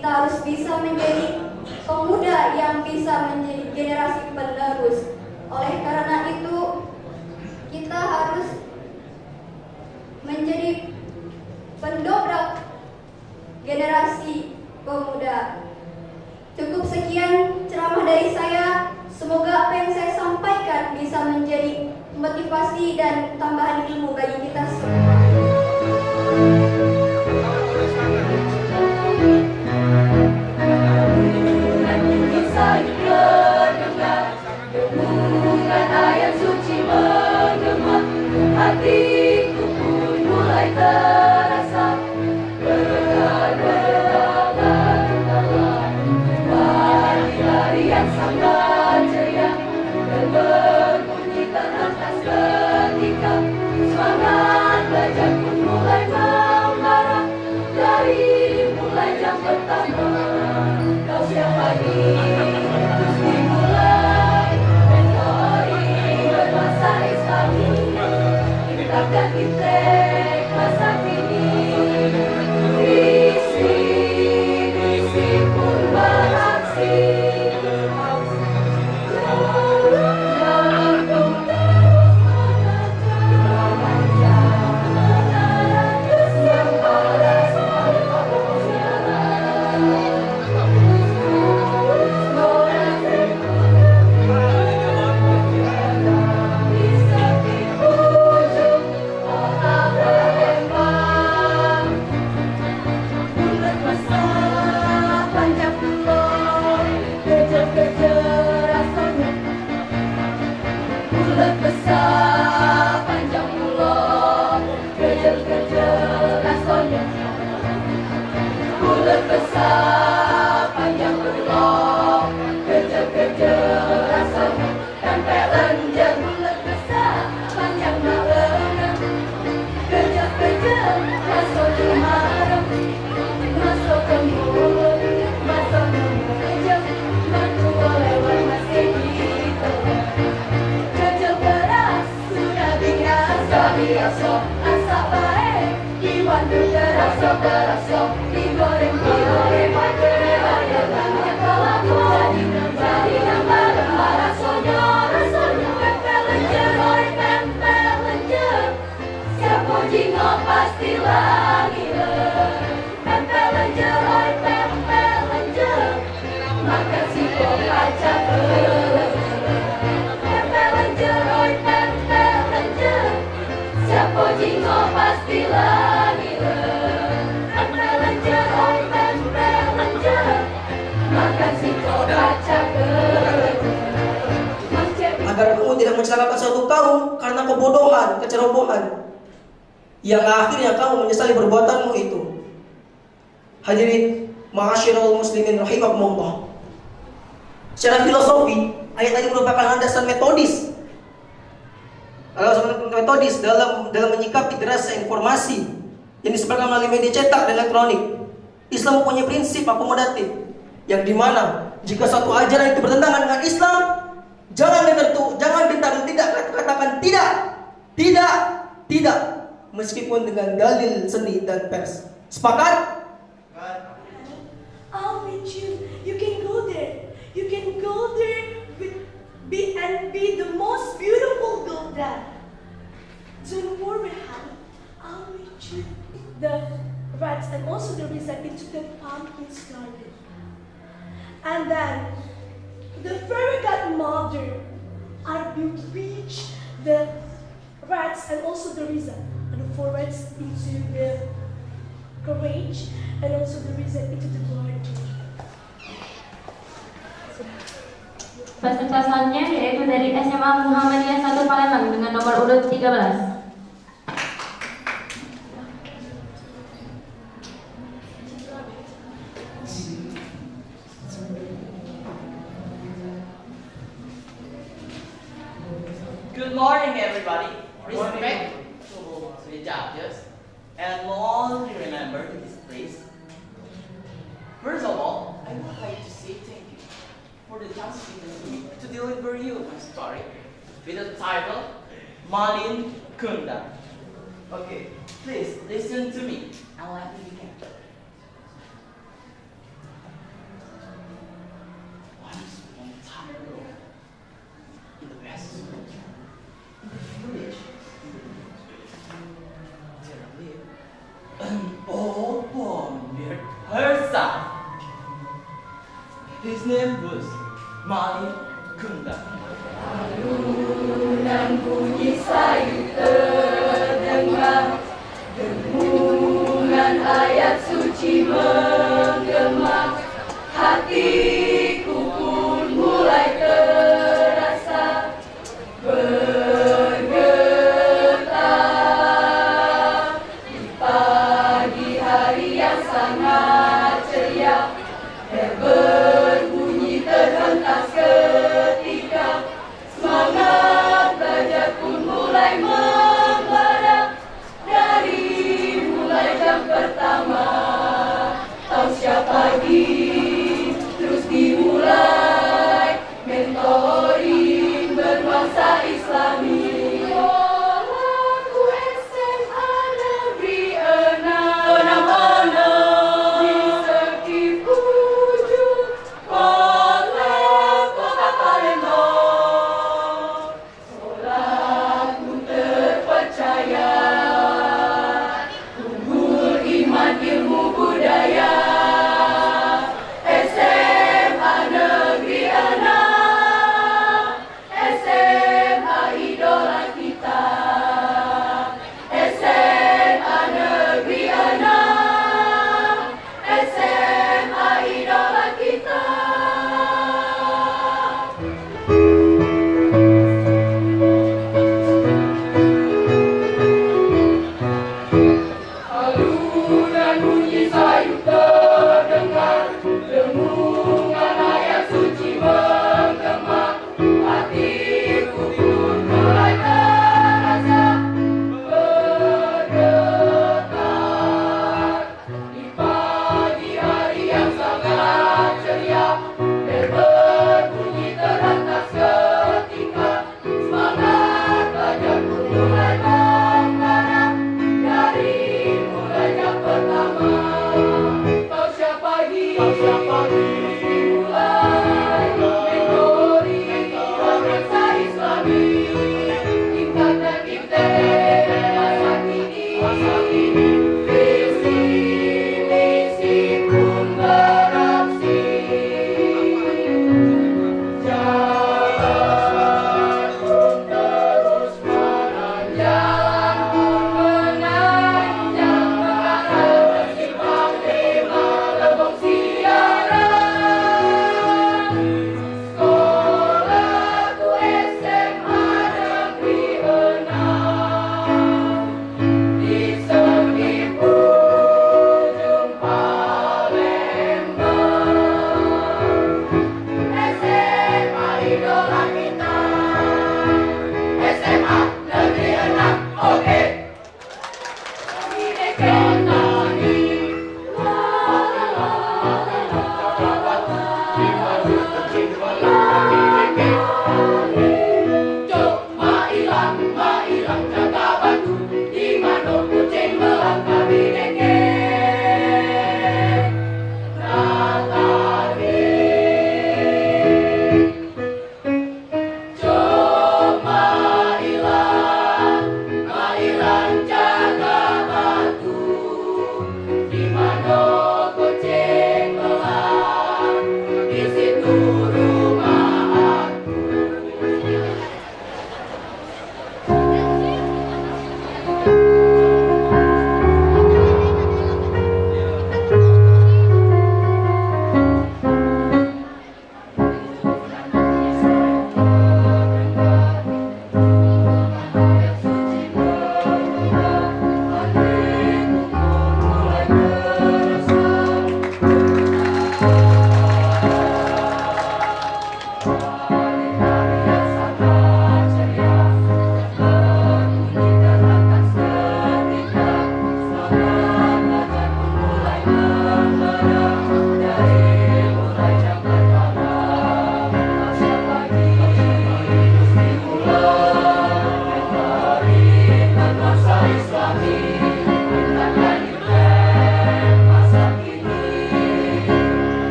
kita harus bisa menjadi pemuda yang bisa menjadi generasi penerus. Oleh karena itu, kita harus menjadi pendobrak generasi pemuda. Cukup sekian ceramah dari saya. Semoga apa yang saya sampaikan bisa menjadi motivasi dan tambahan ilmu bagi kita semua. Ayat suci menggema, hatiku pun mulai terasa bergetar hari yang sangat ceria dan berbunyi teratas ketika semangat belajar pun mulai membara dari mulai jam pertama. Kau siapa ini? Terus dimulai bermasa Islami, kita masa kini. Visi pun beraksi. Agar kamu tidak mencelakakan suatu kaum karena kebodohan, kecerobohan, yang akhirnya kamu menyesali perbuatanmu itu. Hadirin ma'asyiral muslimin rahimakumullah. Secara filosofi, ayat ini merupakan landasan metodis dalam menyikapi derasnya informasi yang disebarkan melalui media cetak dan elektronik. Islam mempunyai prinsip akomodatif, yang dimana jika suatu ajaran itu bertentangan dengan Islam, jangan gentar tidak, katakan tidak, meskipun dengan dalil seni dan pers. Sepakat? I'll meet you. You can go there. You can go there be the most beautiful girl there. Don't worry, honey. I'll meet you. The rats and also the reason into the pumpkin's garden. And then the fairy godmother are bewitch the rats and also the reason and the four rats into the courage and also the reason into the garden. Peserta selanjutnya yaitu dari SMA Muhammadiyah 1 Palembang dengan nomor urut 13. Good morning, everybody. Respect to the judges and all you remember in this place. First of all, I would like to say thank you for the chance given to me to deliver you my story with the title Malin Kundang. Okay, please listen to me and let me begin. His name was Mani Kunda. Alunan bunyi sayu terdengar, dengungan ayat suci menggema, hatiku pun mulai terasa bergetar. Di pagi hari yang sangat ceria, berbunyi terhentas ketika semangat belajar pun mulai membara. Dari mulai jam pertama tausiah pagi terus dimulai, mentoring bernuansa Islami. Sekolahku SMA Negeri 666 di Sekip Ujung Komplek Kota Palembang. Sekolahku terpercaya, unggul iman ilmu budaya,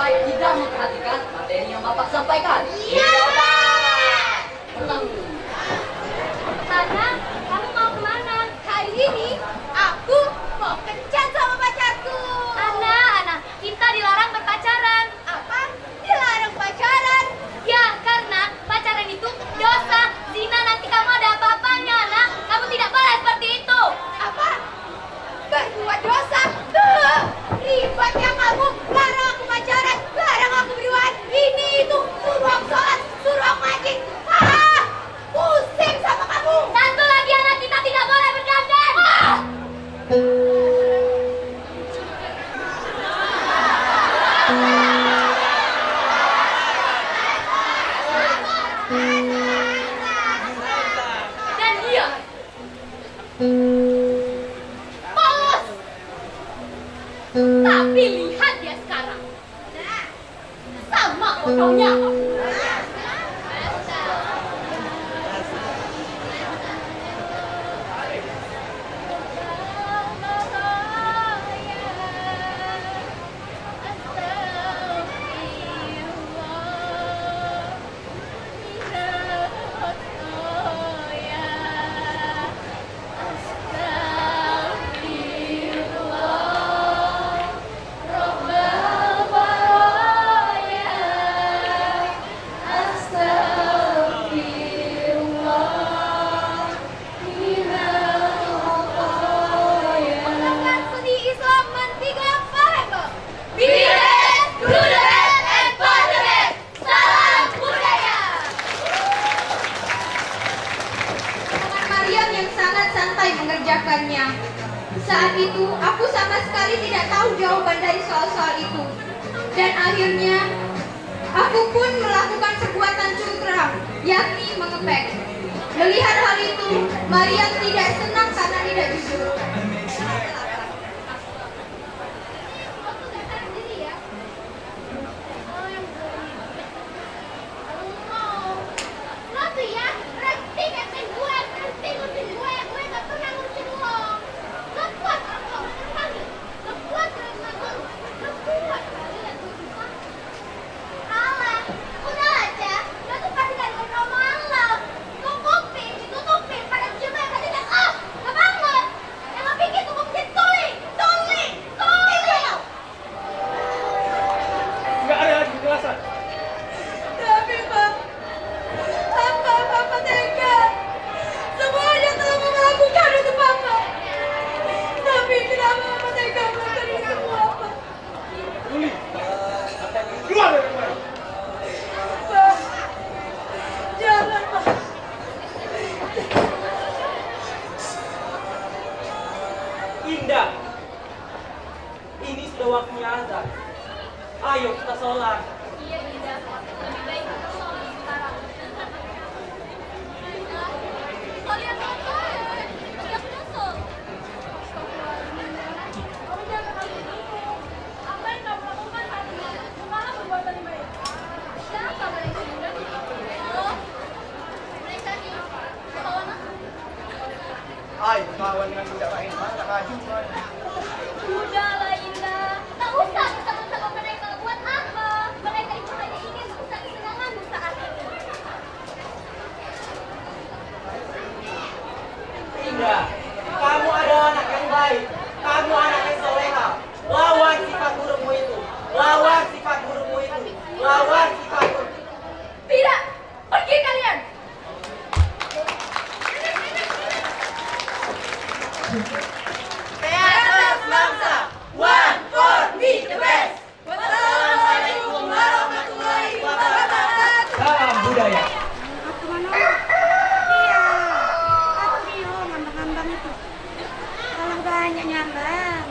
mulai tidak memperhatikan materi yang Bapak sampaikan. Iya, Pak. Pulang. Sana, kamu mau kemana? Hari ini aku mau kencan sama pacarku. Ana, kita dilarang berpacaran. Apa? Dilarang pacaran? Ya, karena pacaran itu dosa. Zina, nanti kamu ada apa-apanya, Ana. Kamu tidak boleh seperti itu. Apa? Berbuat dosa? Tuh, ribetnya kamu. Larang aku pacaran, larang aku berduaan. Ini itu, suruh aku sholat, suruh aku ngaji. Ah, pusing sama kamu. Satu lagi, anak kita tidak boleh berdandan. Dan dia Polos. Tapi lihat dia sekarang. Sama fotonya. Mariam yang sangat santai mengerjakannya. Saat itu, aku sama sekali tidak tahu jawaban dari soal-soal itu. Dan akhirnya, aku pun melakukan perbuatan curang, yakni mengepek. Melihat hal itu, Mariam tidak senang karena tidak jujur. Lo tuh ya, berhenti ngatain gue, berhenti ngurusin gue gak pernah ngurusin lo. Lo kuat kalau terpanggil, lo kuat kalau nganggur, lo kuat kalian tuh bisa. Alah, udah aja, lo tuh pasti gak dengerin omongan lo. Tutupin, pada diem ya, pada tidak, gak banget. Yang lo bikin tuh gue jadi tuli. Nggak ada lagi kejelasan. Tapi Pak, apa Papa tega? Semuanya telah melakukan untuk Papa. Tapi kenapa Papa tega melakukan ini semua, Pak? Juli, keluar dari rumah. Pak, jangan Pak. Indah, ini sudah waktunya azan. Ayo kita sholat. Iya, Ida. Lebih baik kita sholat sekarang. Kalian ngapain? Tidak nyusul. Kamu jangan kaget dulu. Apa yang kamu lakukan saat ini? Malah perbuatan yang baik. Siapa mereka? Halo? Mereka di kawan aku. Ay, kawan dengan budak lain. Mana maju? Udahlah, Indah. Tak usah bersama-sama mereka. Buat apa? Mereka itu hanya ingin merusak kesenanganmu saat ini. Indah, kamu adalah anak yang baik. Kamu anak yang soleha. Lawan sifat burukmu itu. Lawan sifat burukmu itu. Lawan sifat buruk. Tidak! Pergi kalian! Teater Bangsa, one for me the best. Wassalamualaikum warahmatullahi wabarakatuh. Salam budaya. Iya, aku Dio, ngambang-ngambang itu. Kalau banyak nyambang.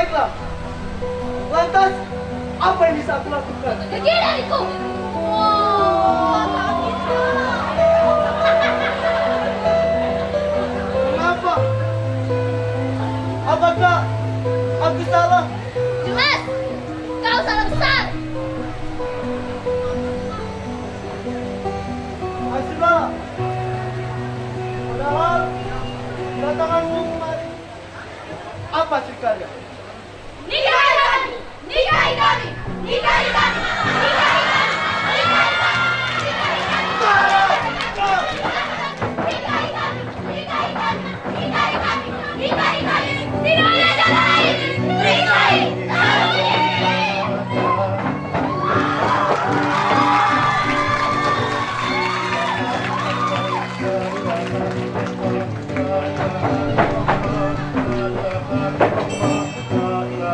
Baiklah. Lantas, apa yang bisa aku lakukan? Pergi dariku. Wah, tak bisa. Kenapa? Apakah aku salah? Jelas, kau salah besar. Asila, padahal kedatanganmu kemari apa ceritanya? Nikahi kami, nikahi kami, nikahi kami, nikahi kami, nikahi kami, nikahi kami, nikahi kami, nikahi kami, nikahi kami, tidak ada cara lain, nikahi kami.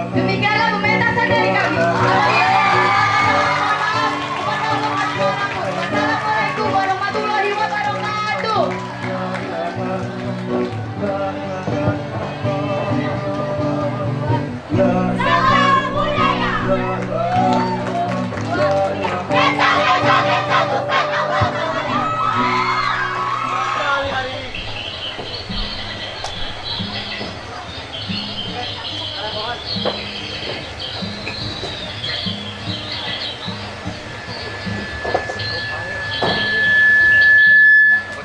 Demikianlah pementasan dari kami. Assalamualaikum warahmatullahi wabarakatuh. Salam budaya. Desa bukan Allah.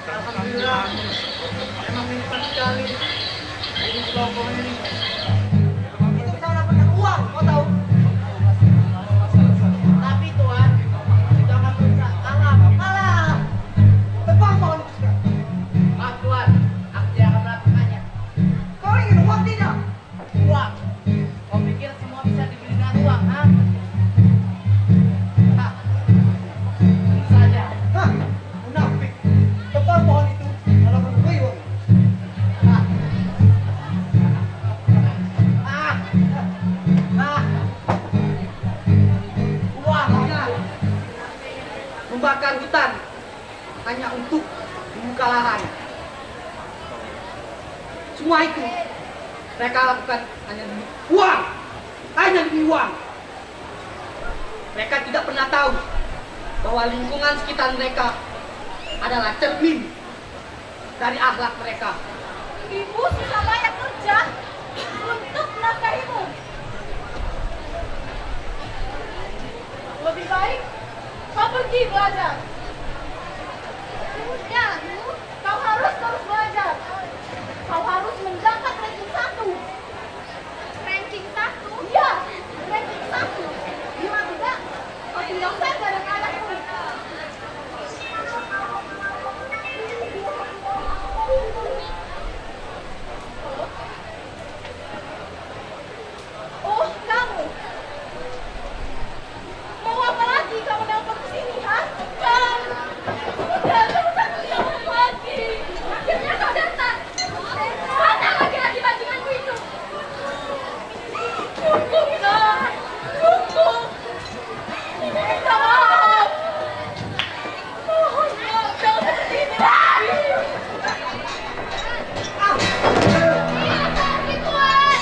Alhamdulillah, memang nikmat sekali ini kelompok ini. Itu saya dapatkan uang, kau tahu? Tapi Tuhan, jangan berusaha kalah. Tebang pohon itu sekarang. Maaf Tuhan, aku tidak akan melakukannya. Kau ingin uang tidak? Uang. Kau pikir semua bisa dibeli dengan uang, ha? Hah? Tentu saja. Hah, munafik. Tebang pohon itu kalau menemui uang. Hah? Ah. Ah. Uangnya membakar hutan hanya untuk membuka lahan. Semua itu mereka lakukan hanya demi uang, hanya demi uang. Mereka tidak pernah tahu bahwa lingkungan sekitar mereka adalah cermin dari akhlak mereka. Ibu susah banyak kerja untuk menafkahimu. Lebih baik kau pergi belajar. Sudah, Bu. Kau harus terus belajar. Kau harus mendapat ranking 1. Ranking 1? Iya, ranking 1. Bila tidak, kau tinggal saja dengan anakku. Oh, kamu. Mau apa lagi kamu nelpon ke sini, ha? Kan? Sudah, kamu tak nelpon lagi. Akhirnya kau datang. Mana laki-laki bajinganmu itu? Cukup, kan? Cukup. Minta maaf. Mohon maaf, jangan seperti ini lagi. Iya, pergi, Tuan.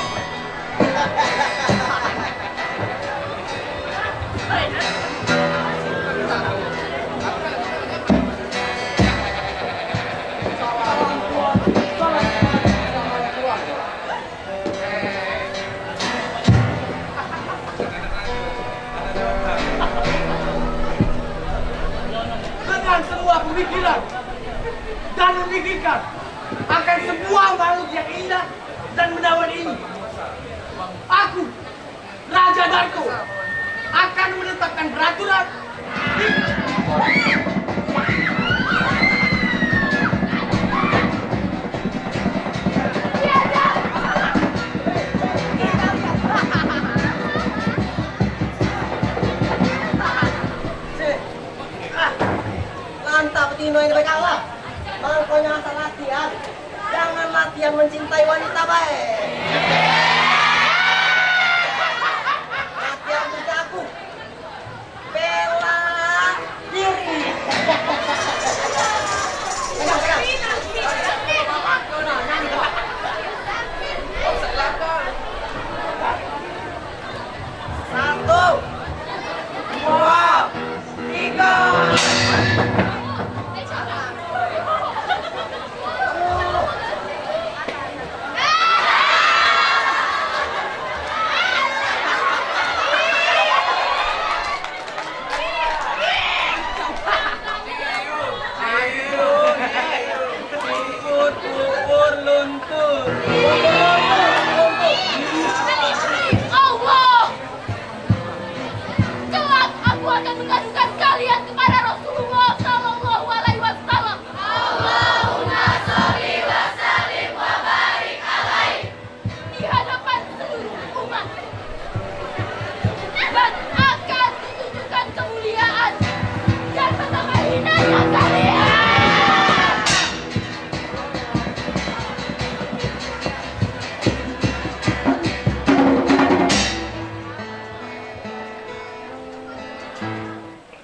Dengan semua pemikiran dan memikirkan akan semua makhluk yang indah dan menawan ini, aku, Raja Darko, akan menetapkan peraturan. Lantap Tino ini baik Allah. Mangkonya asal latihan. Jangan latihan mencintai wanita baik. Latihan untuk aku. Bela diri. Pegang.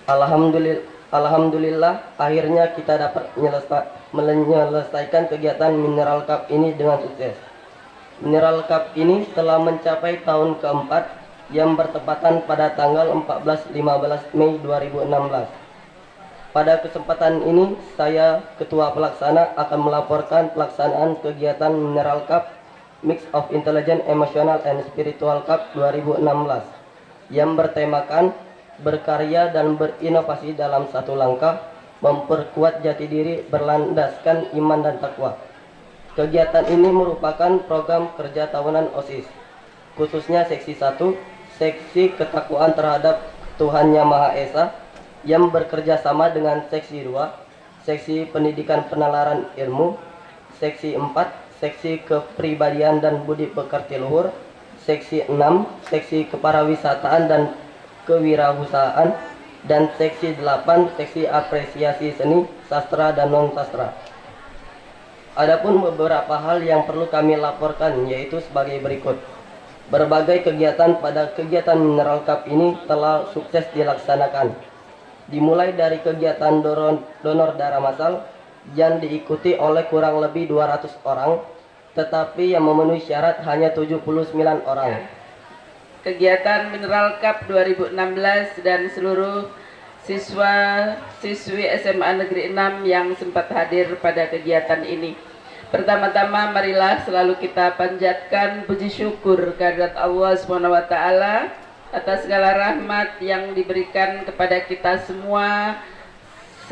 Alhamdulillah, akhirnya kita dapat menyelesaikan kegiatan Mineral Cup ini dengan sukses. Mineral Cup ini telah mencapai tahun keempat yang bertepatan pada tanggal 14-15 Mei 2016. Pada kesempatan ini, saya Ketua Pelaksana akan melaporkan pelaksanaan kegiatan Mineral Cup Mix of Intelligence, Emotional and Spiritual Cup 2016 yang bertemakan berkarya dan berinovasi dalam satu langkah, memperkuat jati diri berlandaskan iman dan takwa. Kegiatan ini merupakan program kerja tahunan OSIS, khususnya seksi 1, seksi ketakwaan terhadap Tuhan Yang Maha Esa, yang bekerja sama dengan seksi 2, seksi pendidikan penalaran ilmu, seksi 4, seksi kepribadian dan budi pekerti luhur, seksi 6, seksi keparawisataan dan kewirausahaan, dan seksi 8, seksi apresiasi seni, sastra dan non-sastra. Adapun beberapa hal yang perlu kami laporkan yaitu sebagai berikut. Berbagai kegiatan pada kegiatan Mineral Cup ini telah sukses dilaksanakan. Dimulai dari kegiatan donor darah massal yang diikuti oleh kurang lebih 200 orang, tetapi yang memenuhi syarat hanya 79 orang. Kegiatan Mineral Cup 2016 dan seluruh siswa-siswi SMA Negeri 6 yang sempat hadir pada kegiatan ini. Pertama-tama marilah selalu kita panjatkan puji syukur kehadirat Allah SWT atas segala rahmat yang diberikan kepada kita semua,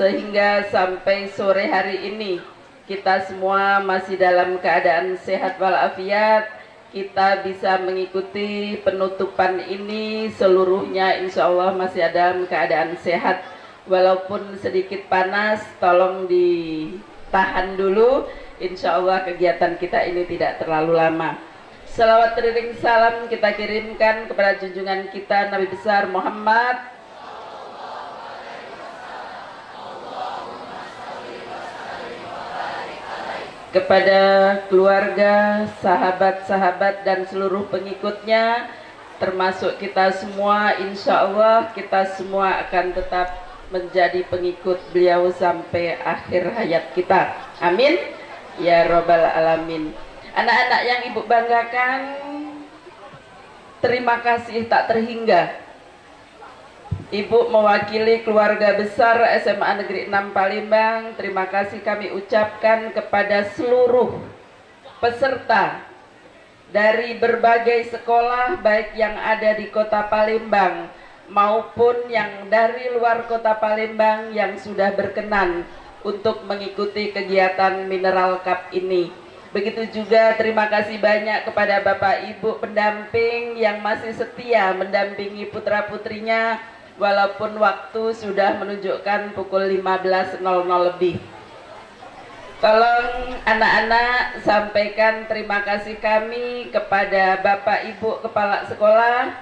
sehingga sampai sore hari ini kita semua masih dalam keadaan sehat walafiat. Kita bisa mengikuti penutupan ini seluruhnya insya Allah masih dalam keadaan sehat. Walaupun sedikit panas, tolong ditahan dulu. Insya Allah kegiatan kita ini tidak terlalu lama. Salawat teriring salam kita kirimkan kepada junjungan kita Nabi besar Muhammad kepada keluarga, sahabat-sahabat dan seluruh pengikutnya, termasuk kita semua. Insya Allah kita semua akan tetap menjadi pengikut beliau sampai akhir hayat kita. Amin ya robbal alamin. Anak-anak yang ibu banggakan, terima kasih tak terhingga. Ibu mewakili keluarga besar SMA Negeri 6 Palembang, terima kasih kami ucapkan kepada seluruh peserta dari berbagai sekolah, baik yang ada di kota Palembang maupun yang dari luar kota Palembang yang sudah berkenan untuk mengikuti kegiatan Mineral Cup ini. Begitu juga terima kasih banyak kepada Bapak Ibu pendamping yang masih setia mendampingi putra-putrinya walaupun waktu sudah menunjukkan pukul 15.00 lebih. Tolong anak-anak sampaikan terima kasih kami kepada Bapak Ibu Kepala Sekolah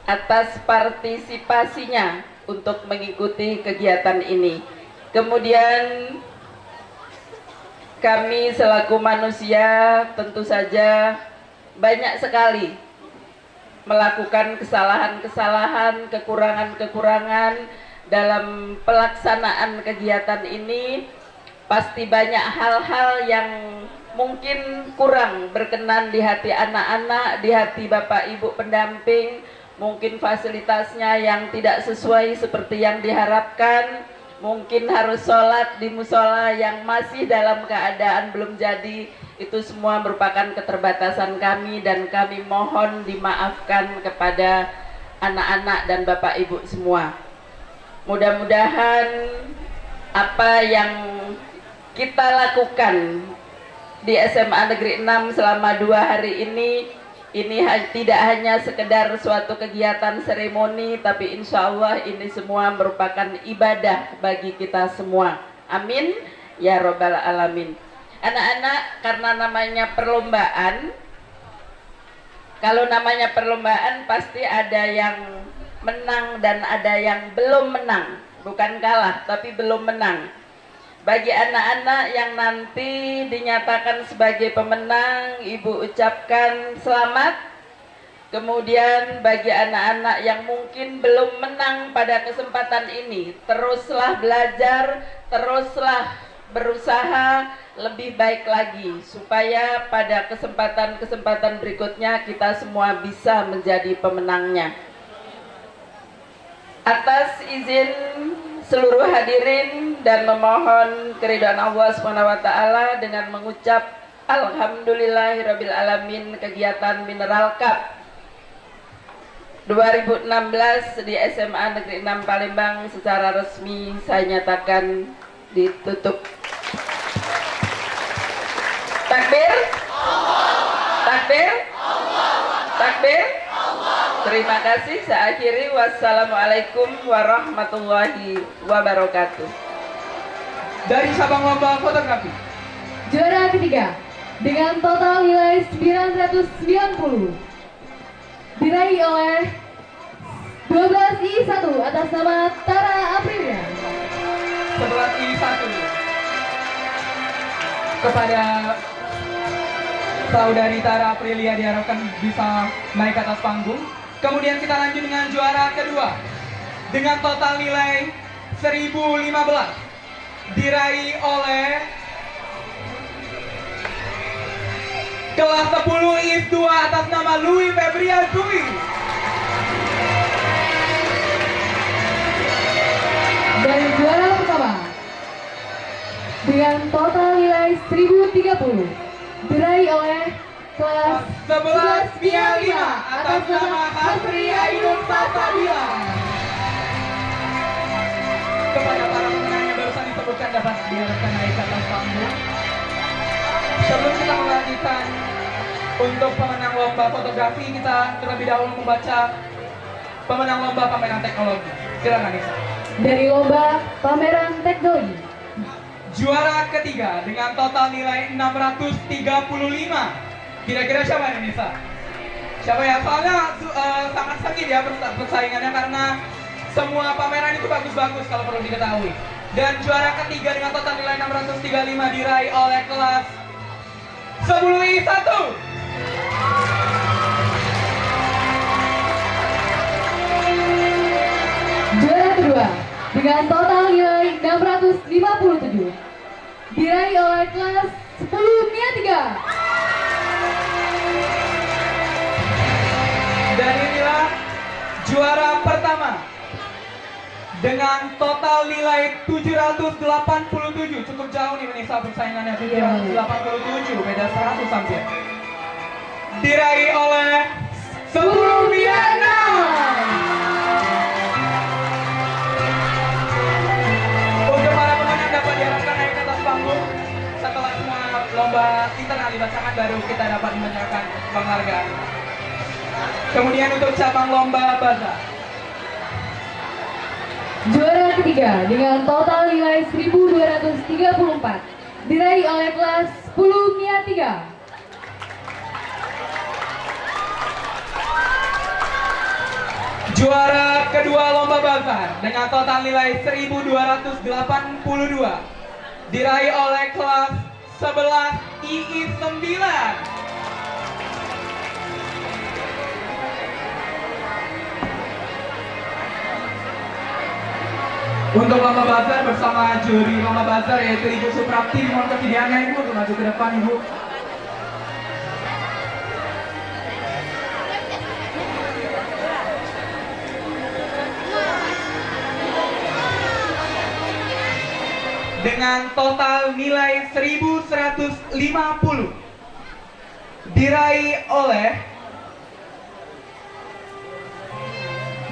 atas partisipasinya untuk mengikuti kegiatan ini. Kemudian kami selaku manusia tentu saja banyak sekali melakukan kesalahan-kesalahan, kekurangan-kekurangan dalam pelaksanaan kegiatan ini. Pasti banyak hal-hal yang mungkin kurang berkenan di hati anak-anak, di hati Bapak Ibu pendamping. Mungkin fasilitasnya yang tidak sesuai seperti yang diharapkan. Mungkin harus sholat di musola yang masih dalam keadaan belum jadi. Itu semua merupakan keterbatasan kami dan kami mohon dimaafkan kepada anak-anak dan Bapak Ibu semua. Mudah-mudahan apa yang kita lakukan di SMA Negeri 6 selama 2 hari ini tidak hanya sekedar suatu kegiatan seremoni, tapi insya Allah ini semua merupakan ibadah bagi kita semua. Amin ya robbal alamin. Anak-anak, karena namanya perlombaan, kalau namanya perlombaan pasti ada yang menang dan ada yang belum menang. Bukan kalah, tapi belum menang. Bagi anak-anak yang nanti dinyatakan sebagai pemenang, Ibu ucapkan selamat. Kemudian bagi anak-anak yang mungkin belum menang pada kesempatan ini, teruslah belajar, teruslah berusaha lebih baik lagi supaya pada kesempatan-kesempatan berikutnya kita semua bisa menjadi pemenangnya. Atas izin seluruh hadirin dan memohon keridhaan Allah SWT dengan mengucap Alhamdulillahirabbil alamin, kegiatan Mineral Cup 2016 di SMA Negeri 6 Palembang secara resmi saya nyatakan ditutup. Takbir? Takbir? Takbir? Terima kasih. Saya akhiri. Wassalamualaikum warahmatullahi wabarakatuh. Dari cabang lomba fotografi, Juara ketiga dengan total nilai 990 diraih oleh 12I1 atas nama Tara Aprilia. 11I1 kepada saudari Tara Aprilia diharapkan bisa naik ke atas panggung. Kemudian kita lanjut dengan juara kedua dengan total nilai 1015 diraih oleh kelas 10 IF 2 atas nama Louis Febrian Dwi. Dan juara pertama dengan total nilai 1030 diraih oleh kelas 11 Mia 5 atas nama Hasri Ainun Sasabila. Kepada para pemenang yang barusan disebutkan dapat diharapkan naik ke atas panggung. Sebelum kita melanjutkan untuk pemenang lomba fotografi, kita terlebih dahulu membaca pemenang lomba pameran teknologi. Silakan Nisa. dari lomba pameran teknologi. Juara ketiga dengan total nilai 635. Kira-kira siapa ini Nisa? Siapa ya? Soalnya sangat sengit ya persaingannya karena semua pameran itu bagus-bagus kalau perlu diketahui. Dan juara ketiga dengan total nilai 635 diraih oleh kelas 10I1. Juara kedua dengan total nilai 657 diraih oleh kelas 10 Mia 3. Dan inilah juara pertama dengan total nilai 787. Cukup jauh nih Nisa persaingannya, 787, beda 100 hampir. Diraih oleh 10 Mia 6. Untuk para pemenang dapat diharapkan naik ke atas panggung. Setelah semua lomba internal dibacakan baru kita dapat menyerahkan penghargaan. Kemudian untuk cabang lomba bazar, Juara ketiga dengan total nilai 1234 diraih oleh kelas 10 Mia 3. juara kedua lomba bazar dengan total nilai 1282 diraih oleh kelas 11 II 9. Untuk lomba bazar bersama juri lomba bazar yaitu Ibu Suprapti, mohon kesediaannya Ibu untuk maju ke depan Ibu. Dengan total nilai 1150 diraih oleh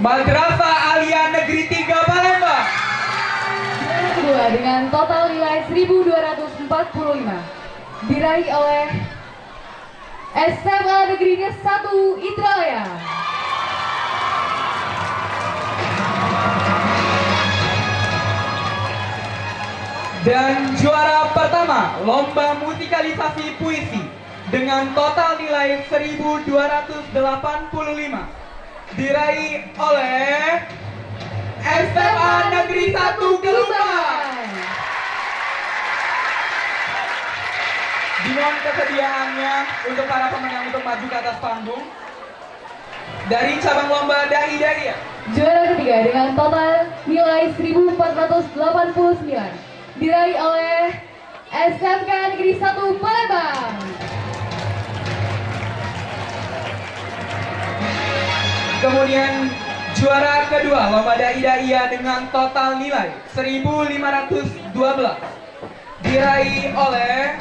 Madrasah Alia Negeri 3 Palembang. Kedua dengan total nilai 1245 diraih oleh SMA Negeri 1 Indralaya. Dan juara pertama lomba musikalisasi puisi dengan total nilai 1285 diraih oleh SMA Negeri 1 Kelungkang. Dimohon kesediaannya untuk para pemenang untuk maju ke atas panggung. dari cabang lomba Dai Daia. Juara ketiga dengan total nilai 1489 diraih oleh SMK Negeri 1 Palembang. Kemudian juara kedua lomba Dai Daia dengan total nilai 1512 diraih oleh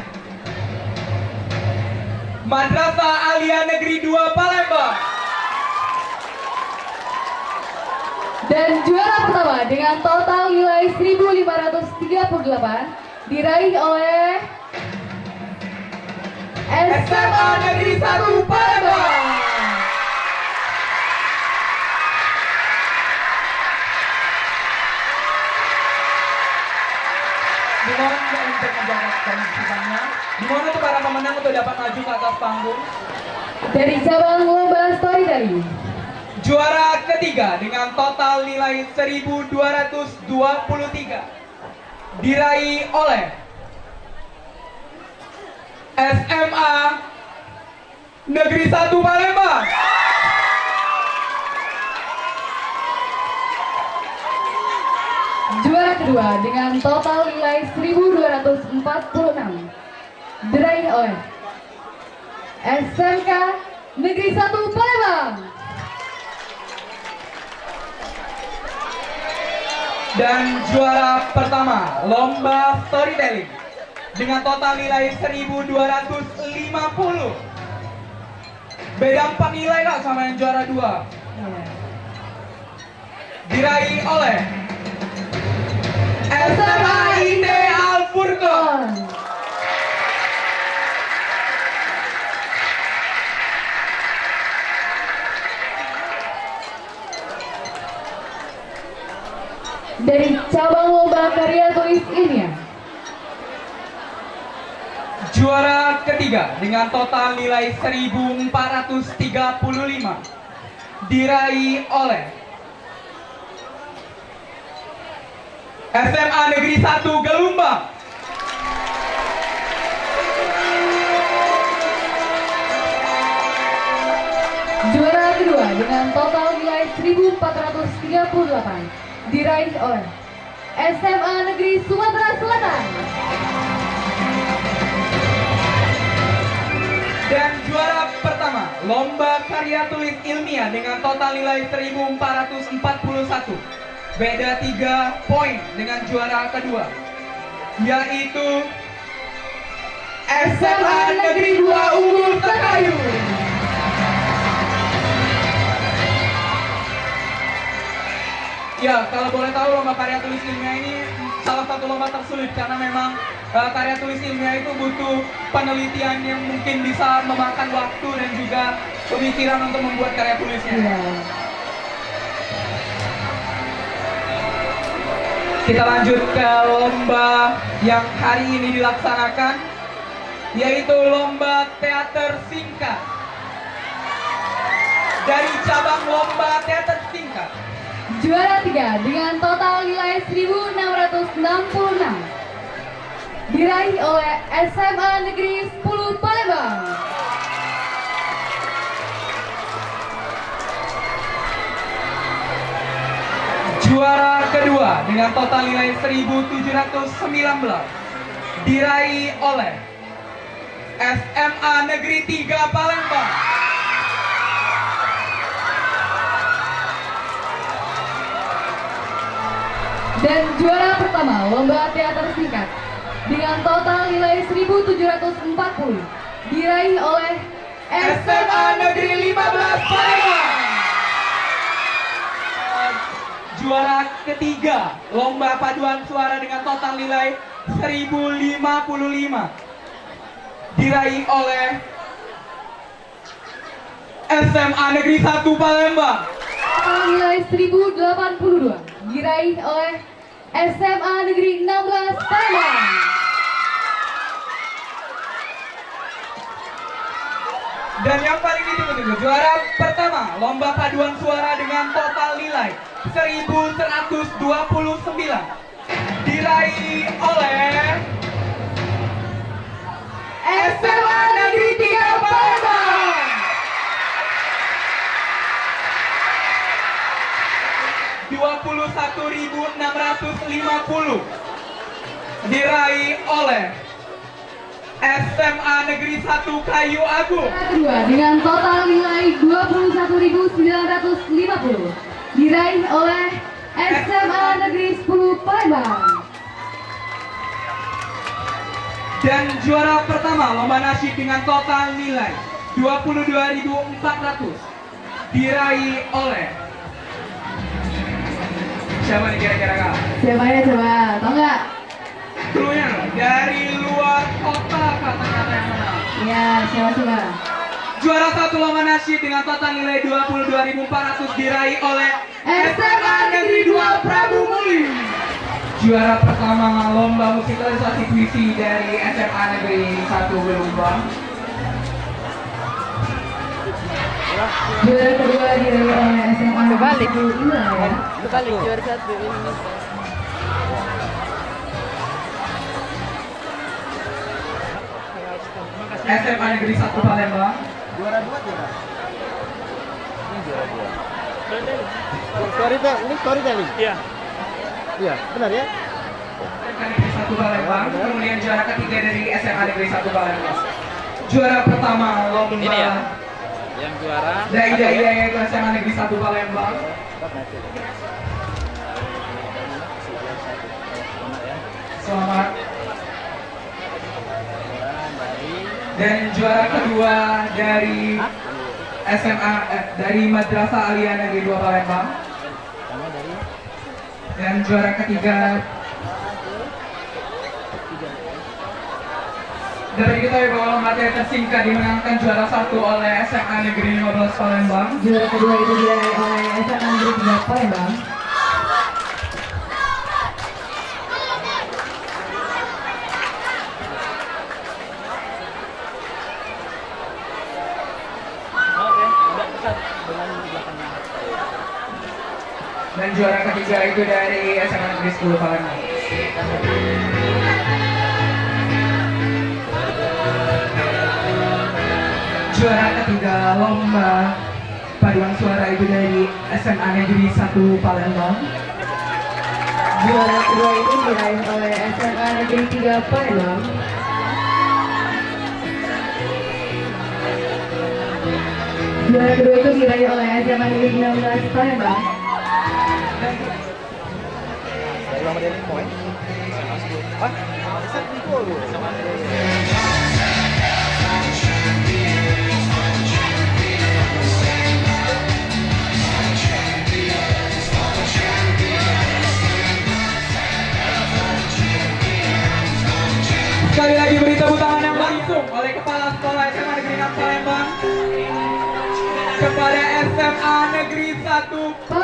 Madrasah Alia Negeri 2 Palembang. Dan juara pertama dengan total nilai 1538 diraih oleh SMA Negeri 1 Palembang. Dimohon untuk menjaga keseimbangannya. Dimohon untuk para pemenang untuk dapat maju ke atas panggung. Dari cabang lomba storytelling. Juara ketiga dengan total nilai 1223 diraih oleh SMA Negeri 1 Palembang. Juara kedua dengan total nilai 1246 diraih oleh SMK Negeri 1 Palembang. Dan juara pertama lomba storytelling dengan total nilai 1250. Beda 4 nilai kak sama yang juara 2. Diraih oleh SMA IT Al Furqon. Dari cabang lomba karya tulis ilmiah. Juara ketiga dengan total nilai 1435 diraih oleh SMA Negeri 1 Galumbang. Juara kedua dengan total nilai 1438 diraih oleh SMA Negeri Sumatera Selatan. Dan juara pertama lomba karya tulis ilmiah dengan total nilai 1441, beda 3 poin dengan juara kedua, yaitu SMA Negeri 2 Unggul Sekayu. Ya, kalau boleh tahu lomba karya tulis ilmiah ini salah satu lomba tersulit karena memang karya tulis ilmiah itu butuh penelitian yang mungkin bisa memakan waktu dan juga pemikiran untuk membuat karya tulisnya. Kita lanjut ke lomba yang hari ini dilaksanakan, yaitu lomba teater singkat. Dari cabang lomba teater singkat, Juara 3 dengan total nilai 1666 diraih oleh SMA Negeri 10 Palembang. juara kedua dengan total nilai 1719 diraih oleh SMA Negeri 3 Palembang. Dan juara pertama lomba teater singkat dengan total nilai 1740 diraih oleh SMA Negeri 15 Palembang. Juara ketiga lomba paduan suara dengan total nilai 1055 diraih oleh SMA Negeri 1 Palembang. Total nilai 1082 diraih oleh SMA Negeri 16 Palembang. Dan yang paling ditunggu-tunggu, juara pertama lomba paduan suara dengan total nilai 1129 diraih oleh SMA Negeri 3 Palembang. 21.650 diraih oleh SMA Negeri 1 Kayu Agung. Kedua dengan total nilai 21.950 diraih oleh SMA Negeri 10 Palembang. Dan juara pertama lomba nasyid dengan total nilai 22.400 diraih oleh siapa nih kira-kira kak? Siapa ya coba? Tahu nggak? Dulunya loh, dari luar kota katanya yang menang. Ya, siapa coba? Juara satu lomba nasyid dengan total nilai 22.400 diraih oleh SMA Negeri 2 Prabu Muli. Juara pertama lomba musikalisasi puisi dari SMA Negeri 1 Belumbang. Juara kedua diraih oleh SMA Negeri 1 Wilayah. Kebalik juara 1 ini. SMA Negeri 1 Palembang. Juara 2 juara. Ini juara 2. Ini storytelling. Iya. Iya, benar ya? SMA Negeri 1 Palembang. Kemudian juara ketiga dari SMA Negeri 1 Palembang. Juara pertama lomba. Ini ya. Yang juara. Dai yaitu SMA Negeri 1 Palembang. Selamat. Dan juara kedua dari SMA dari Madrasah Aliyah Negeri 2 Palembang. Dan juara ketiga dari kita bahwa materi tersingkat dimenangkan juara 1 oleh SMA Negeri 15 Palembang. Juara kedua itu diraih oleh SMA Negeri 3 Palembang. Dan juara ketiga itu dari SMA Negeri 10 Palembang. Juara ketiga lomba paduan suara itu dari SMA Negeri 1 Palembang. Juara kedua itu diraih oleh SMA Negeri 3 Palembang. Juara kedua itu diraih oleh SMA Negeri 16 Palembang. Dari Mama Deli Poin. Hah? Sekali lagi beri tepuk tangan yang langsung oleh Kepala Sekolah SMA Negeri 6 Palembang kepada SMA Negeri 1 Palembang.